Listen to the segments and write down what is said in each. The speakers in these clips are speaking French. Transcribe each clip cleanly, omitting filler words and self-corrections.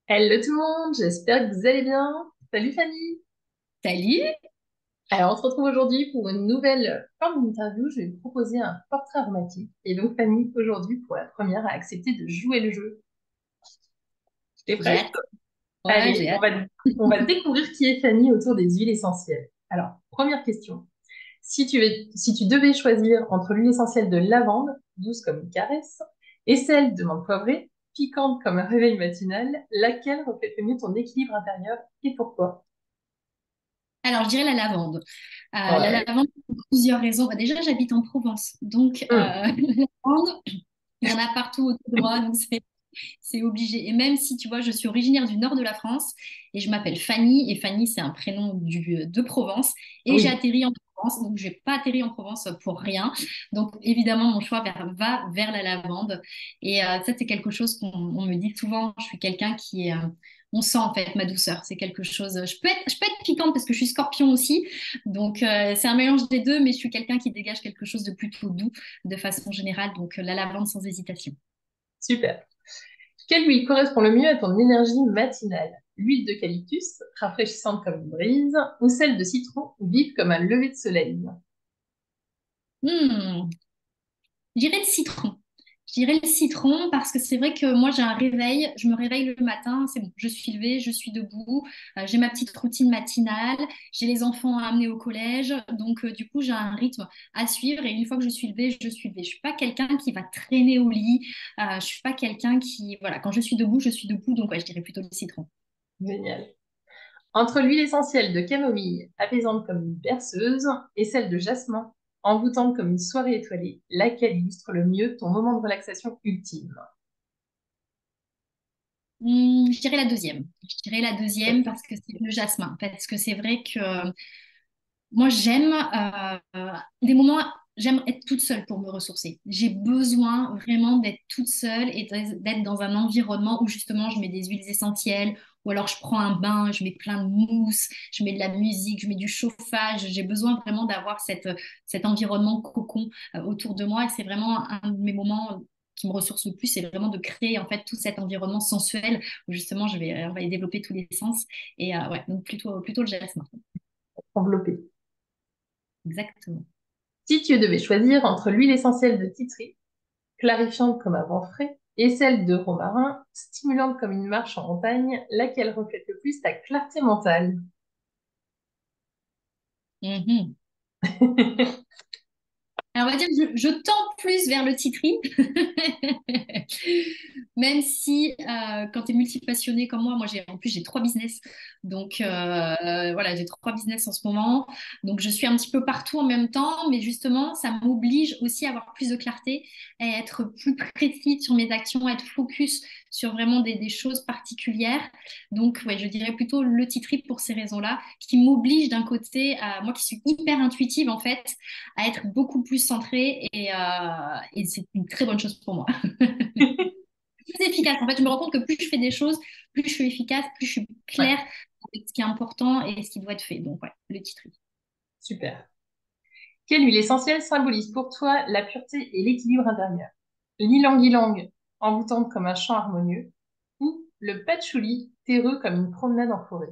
Hello tout le monde, j'espère que vous allez bien. Salut Fanny. Salut! Alors on se retrouve aujourd'hui pour une nouvelle forme d'interview. Je vais vous proposer un portrait aromatique. Et donc Fanny, aujourd'hui, pour la première, a accepté de jouer le jeu. T'es J'ai prête? hâte. Ouais, Allez, j'ai on hâte. va, on va découvrir qui est Fanny autour des huiles essentielles. Alors, première question. Si tu devais choisir entre l'huile essentielle de lavande, douce comme une caresse, et celle de menthe poivrée, piquante comme un réveil matinal, laquelle reflète le mieux ton équilibre intérieur et pourquoi? Alors, je dirais la lavande. La Ouais. lavande, pour plusieurs raisons. Bah, déjà, j'habite en Provence. Donc, Hmm. la lavande, il y en a partout autour de moi. Donc, c'est obligé. Et même si, tu vois, je suis originaire du nord de la France et je m'appelle Fanny. Et Fanny, c'est un prénom de Provence. Et j'ai Oui, atterri en Provence. Donc, je n'ai pas atterri en Provence pour rien. Donc, évidemment, mon choix va vers la lavande. Et ça, c'est quelque chose qu'on me dit souvent. Je suis quelqu'un qui est. On sent en fait ma douceur. C'est quelque chose. Je peux être piquante parce que je suis scorpion aussi. Donc, c'est un mélange des deux. Mais je suis quelqu'un qui dégage quelque chose de plutôt doux de façon générale. Donc, la lavande sans hésitation. super. Quelle huile correspond le mieux à ton énergie matinale? L'huile d'eucalyptus, rafraîchissante comme une brise, ou celle de citron, vive comme un lever de soleil? Hmm. Je dirais le citron. Je dirais le citron parce que c'est vrai que moi j'ai un réveil, je me réveille le matin, c'est bon, je suis levée, je suis debout, j'ai ma petite routine matinale, j'ai les enfants à amener au collège, donc du coup j'ai un rythme à suivre et une fois que je suis levée, je suis levée. Je suis pas quelqu'un qui va traîner au lit, je suis pas quelqu'un qui, voilà, quand je suis debout, donc ouais, je dirais plutôt le citron. Génial. Entre l'huile essentielle de camomille, apaisante comme une berceuse, et celle de jasmin, envoûtante comme une soirée étoilée, laquelle illustre le mieux ton moment de relaxation ultime? Je dirais la deuxième. Je dirais la deuxième parce que c'est le jasmin. Parce que c'est vrai que moi, j'aime des moments, j'aime être toute seule pour me ressourcer. J'ai besoin vraiment d'être toute seule et d'être dans un environnement où justement je mets des huiles essentielles ou alors je prends un bain, je mets plein de mousse, je mets de la musique, je mets du chauffage. J'ai besoin vraiment d'avoir cet environnement cocon autour de moi et c'est vraiment un de mes moments qui me ressource le plus, c'est vraiment de créer en fait tout cet environnement sensuel où justement on va y développer tous les sens et ouais, donc plutôt le jasmin. Enveloppé. Exactement. Si tu devais choisir entre l'huile essentielle de titri, clarifiante comme un vent frais, et celle de romarin, stimulante comme une marche en montagne, laquelle reflète le plus ta clarté mentale? Mhm. Alors, on va dire que je tends plus vers le titri, même si quand tu es multipassionné comme moi en plus j'ai trois business, donc voilà, j'ai trois business en ce moment, donc je suis un petit peu partout en même temps, mais justement ça m'oblige aussi à avoir plus de clarté, à être plus précis sur mes actions, à être focus sur vraiment des choses particulières. Donc ouais, je dirais plutôt le titri pour ces raisons-là, qui m'oblige d'un côté, à moi qui suis hyper intuitive en fait à être beaucoup plus centrée et c'est une très bonne chose pour moi. Plus efficace. En fait, je me rends compte que plus je fais des choses, plus je suis efficace, plus je suis Ouais, claire avec ce qui est important et ce qui doit être fait. Donc, ouais, le titre. super. Quelle huile essentielle symbolise pour toi la pureté et l'équilibre intérieur? L'ilang-ilang, envoûtante comme un chant harmonieux, ou le patchouli, terreux comme une promenade en forêt?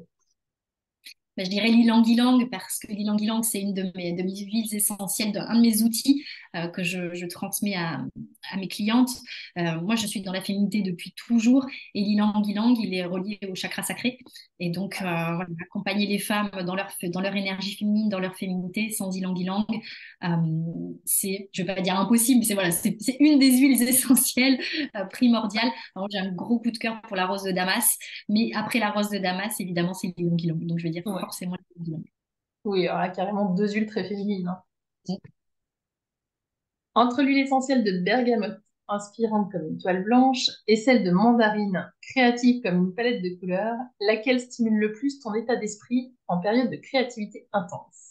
Bah, je dirais l'ilang-ilang parce que l'ilang-ilang, c'est une de mes huiles essentielles, un de mes outils que je transmets à mes clientes. Moi, je suis dans la féminité depuis toujours et l'ilang-ilang, il est relié au chakra sacré. Et donc, voilà, accompagner les femmes dans leur énergie féminine, dans leur féminité, sans ilang-ilang, c'est, je vais pas dire impossible, mais c'est une des huiles essentielles primordiales. Alors, j'ai un gros coup de cœur pour la rose de Damas. Mais après la rose de Damas, évidemment, c'est l'ylang-ylang. Donc, je vais dire Ouais. forcément l'ylang-ylang. Oui, alors là, carrément deux huiles très féminines, hein. Entre l'huile essentielle de bergamote, inspirante comme une toile blanche, et celle de mandarine, créative comme une palette de couleurs, laquelle stimule le plus ton état d'esprit en période de créativité intense?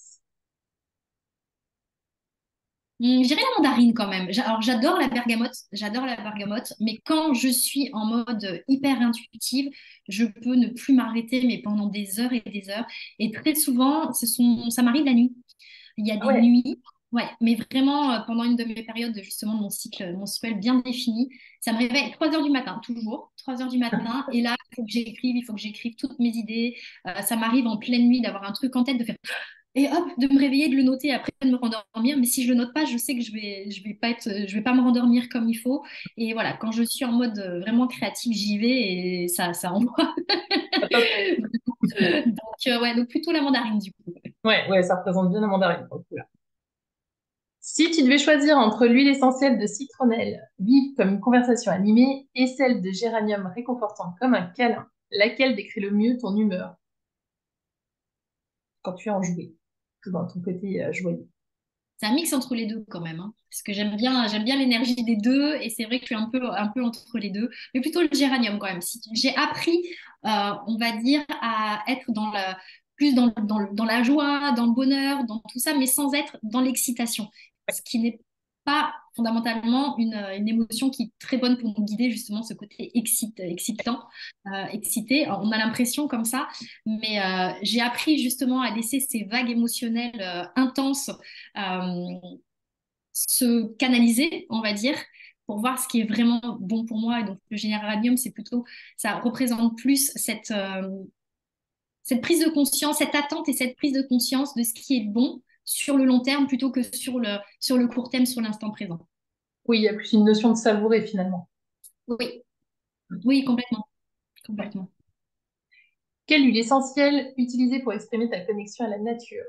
Je dirais la mandarine quand même. Alors, j'adore la bergamote, mais quand je suis en mode hyper intuitive, je peux ne plus m'arrêter, mais pendant des heures et des heures. Et très souvent, ça m'arrive la nuit. Il y a Ah des ouais, nuits. Ouais, mais vraiment, pendant une de mes périodes justement de mon cycle menstruel bien défini, ça me réveille 3 heures du matin, toujours, 3 heures du matin. Et là, il faut que j'écrive toutes mes idées. Ça m'arrive en pleine nuit d'avoir un truc en tête, de faire et hop, de me réveiller, de le noter, après de me rendormir. Mais si je le note pas, je sais que je vais pas me rendormir comme il faut. Et voilà, quand je suis en mode vraiment créatif, j'y vais et ça envoie. Ah, top. Donc plutôt la mandarine du coup. Ouais, ouais, ça représente bien la mandarine pour le coup, là. Si tu devais choisir entre l'huile essentielle de citronnelle, vive comme une conversation animée, et celle de géranium réconfortante comme un câlin, laquelle décrit le mieux ton humeur quand tu es enjoué, dans ton côté joyeux? C'est un mix entre les deux quand même, hein. Parce que j'aime bien l'énergie des deux et c'est vrai que je suis un peu entre les deux, mais plutôt le géranium quand même. J'ai appris, on va dire, à être plus dans la joie, dans le bonheur, dans tout ça, mais sans être dans l'excitation. Ce qui n'est pas fondamentalement une émotion qui est très bonne pour nous guider, justement, ce côté excitant, excité. Alors, on a l'impression comme ça, mais j'ai appris justement à laisser ces vagues émotionnelles intenses euh, se canaliser, on va dire, pour voir ce qui est vraiment bon pour moi. Et donc, le géranium, ça représente plus cette prise de conscience, cette attente et cette prise de conscience de ce qui est bon sur le long terme plutôt que sur le court terme, sur l'instant présent. Oui, il y a plus une notion de savourer finalement. Oui, oui, complètement, Ouais. complètement. Quelle huile essentielle utiliser pour exprimer ta connexion à la nature?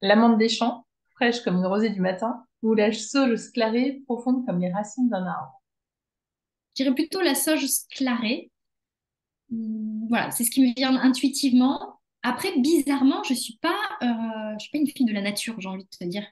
L'amande des champs, fraîche comme une rosée du matin, ou la sauge sclarée, profonde comme les racines d'un arbre? Je dirais plutôt la sauge clarée. Voilà, c'est ce qui me vient intuitivement. Après, bizarrement, je suis pas une fille de la nature, j'ai envie de te dire.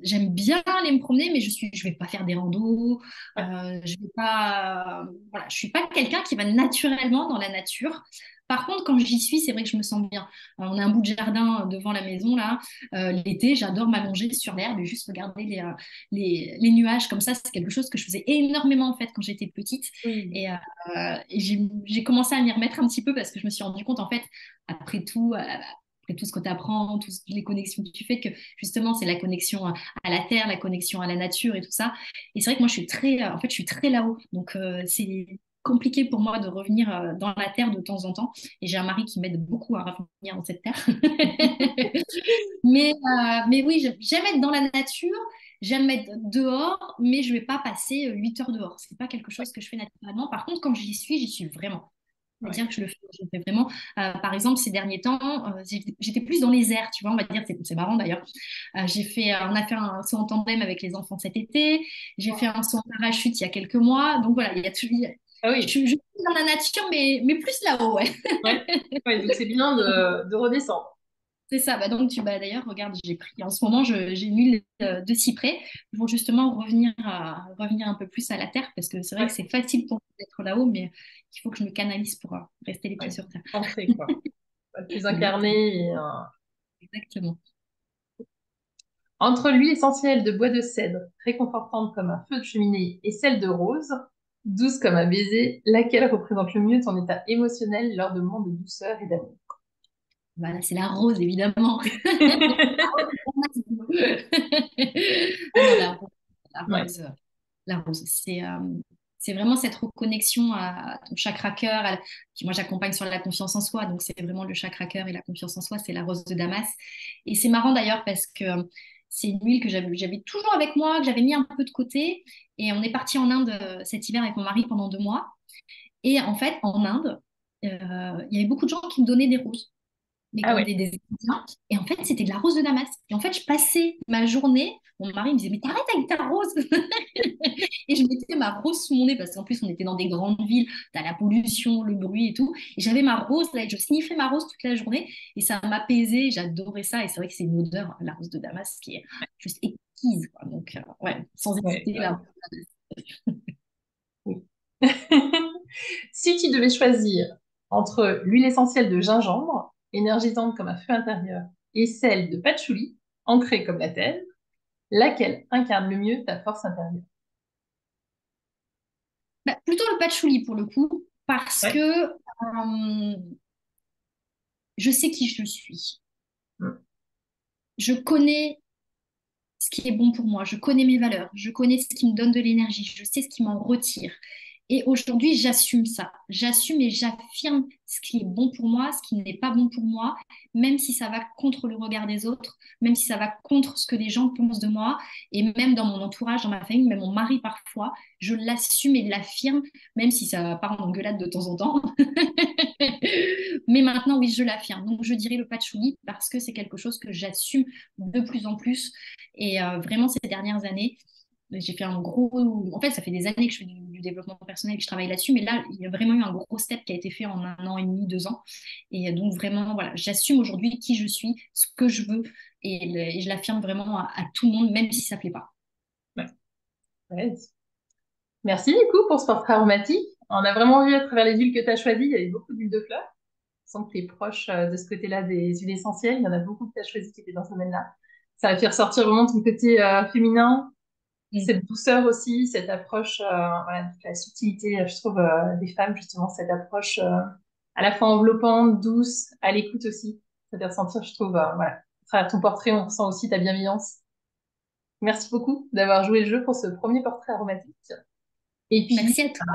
J'aime bien aller me promener, mais je vais pas faire des randos. Ouais. Je vais pas, voilà, je suis pas quelqu'un qui va naturellement dans la nature. Par contre, quand j'y suis, c'est vrai que je me sens bien. On a un bout de jardin devant la maison là. L'été, j'adore m'allonger sur l'herbe et juste regarder les nuages comme ça. C'est quelque chose que je faisais énormément en fait quand j'étais petite. Oui. Et j'ai commencé à m'y remettre un petit peu parce que je me suis rendu compte, en fait, après tout ce que tu apprends, toutes les connexions que tu fais, que justement, c'est la connexion à la terre, la connexion à la nature et tout ça. Et c'est vrai que moi, en fait, je suis très là-haut. Donc, c'est compliqué pour moi de revenir dans la terre de temps en temps. Et j'ai un mari qui m'aide beaucoup à revenir dans cette terre. Mais oui, j'aime être dans la nature, j'aime être dehors, mais je ne vais pas passer 8 heures dehors. Ce n'est pas quelque chose que je fais naturellement. Par contre, quand j'y suis vraiment. Ouais. C'est-à-dire que je le fais vraiment. Par exemple, ces derniers temps, j'étais plus dans les airs, tu vois, on va dire, c'est marrant d'ailleurs. On a fait un saut en tandem avec les enfants cet été. J'ai fait un saut en parachute il y a quelques mois. Donc voilà, Ah oui, je suis dans la nature, mais plus là-haut, ouais. ouais. Ouais, donc c'est bien de redescendre. C'est ça. D'ailleurs, regarde, j'ai pris en ce moment, j'ai une huile de cyprès pour justement revenir un peu plus à la terre parce que c'est vrai que Ouais, c'est facile pour moi d'être là-haut, mais il faut que je me canalise pour rester les pieds ouais. sur terre. Ancré, quoi. Pas plus Exactement. incarné. Exactement. Entre l'huile essentielle de bois de cèdre, réconfortante comme un feu de cheminée, et celle de rose, douce comme un baiser, laquelle représente le mieux ton état émotionnel lors de moments de douceur et d'amour? Voilà, c'est la rose, évidemment. Ah non, la Ouais, rose, la rose, c'est vraiment cette reconnexion à ton chakra cœur. Puis moi, j'accompagne sur la confiance en soi, donc c'est vraiment le chakra cœur et la confiance en soi, c'est la rose de Damas. Et c'est marrant d'ailleurs parce que c'est une huile que j'avais toujours avec moi, que j'avais mis un peu de côté. Et on est parti en Inde cet hiver avec mon mari pendant 2 mois. Et en fait, en Inde, il y avait beaucoup de gens qui me donnaient des roses, mais ah comme ouais, des Indiens. Et en fait, c'était de la rose de Damas. Et en fait, je passais ma journée, mon mari me disait, mais t'arrêtes avec ta rose. Et je mettais ma rose sous mon nez, parce qu'en plus, on était dans des grandes villes, t'as la pollution, le bruit et tout. Et j'avais ma rose là, et je sniffais ma rose toute la journée. Et ça m'apaisait, j'adorais ça. Et c'est vrai que c'est une odeur, la rose de Damas, qui est juste exquise, quoi. Donc, ouais, sans ouais, hésiter, ouais. là. Oui. Si tu devais choisir entre l'huile essentielle de gingembre, énergisante comme un feu intérieur, et celle de patchouli, ancrée comme la terre, laquelle incarne le mieux ta force intérieure? Bah, plutôt le patchouli pour le coup, parce Ouais. que je sais qui je suis. Mm. Je connais ce qui est bon pour moi, je connais mes valeurs, je connais ce qui me donne de l'énergie, je sais ce qui m'en retire. Et aujourd'hui, j'assume ça. J'assume et j'affirme ce qui est bon pour moi, ce qui n'est pas bon pour moi, même si ça va contre le regard des autres, même si ça va contre ce que les gens pensent de moi, et même dans mon entourage, dans ma famille, même mon mari parfois, je l'assume et l'affirme, même si ça part en engueulade de temps en temps. Mais maintenant, oui, je l'affirme. Donc, je dirais le patchouli parce que c'est quelque chose que j'assume de plus en plus. Et vraiment, ces dernières années, j'ai fait un gros. En fait, ça fait des années que je fais du développement personnel et que je travaille là-dessus, mais là, il y a vraiment eu un gros step qui a été fait en 1 an et demi, 2 ans. Et donc, vraiment, voilà, j'assume aujourd'hui qui je suis, ce que je veux, et je l'affirme vraiment à tout le monde, même si ça ne plaît pas. Ouais. Ouais. Merci Nico pour ce portrait aromatique. On a vraiment vu à travers les huiles que tu as choisies, il y avait beaucoup d'huiles de fleurs. On sent que tu es proche de ce côté-là des huiles essentielles. Il y en a beaucoup que tu as choisi qui étaient dans ce domaine-là. Ça a fait ressortir vraiment ton côté féminin, Mm. cette douceur aussi, cette approche, voilà, de la subtilité, je trouve, des femmes, justement, cette approche à la fois enveloppante, douce, à l'écoute aussi. Ça fait ressentir, je trouve, voilà. À travers ton portrait, on ressent aussi ta bienveillance. Merci beaucoup d'avoir joué le jeu pour ce premier portrait aromatique. Et puis, Merci à toi.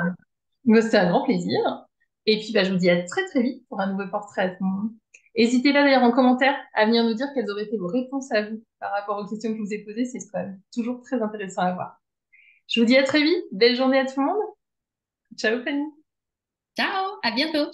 moi, c'était un grand plaisir. Et puis, bah, je vous dis à très très vite pour un nouveau portrait à tout le monde. N'hésitez pas d'ailleurs en commentaire à venir nous dire quelles auraient été vos réponses à vous par rapport aux questions que je vous ai posées. C'est quand même toujours très intéressant à voir. Je vous dis à très vite. Belle journée à tout le monde. Ciao, Fanny. Ciao, à bientôt.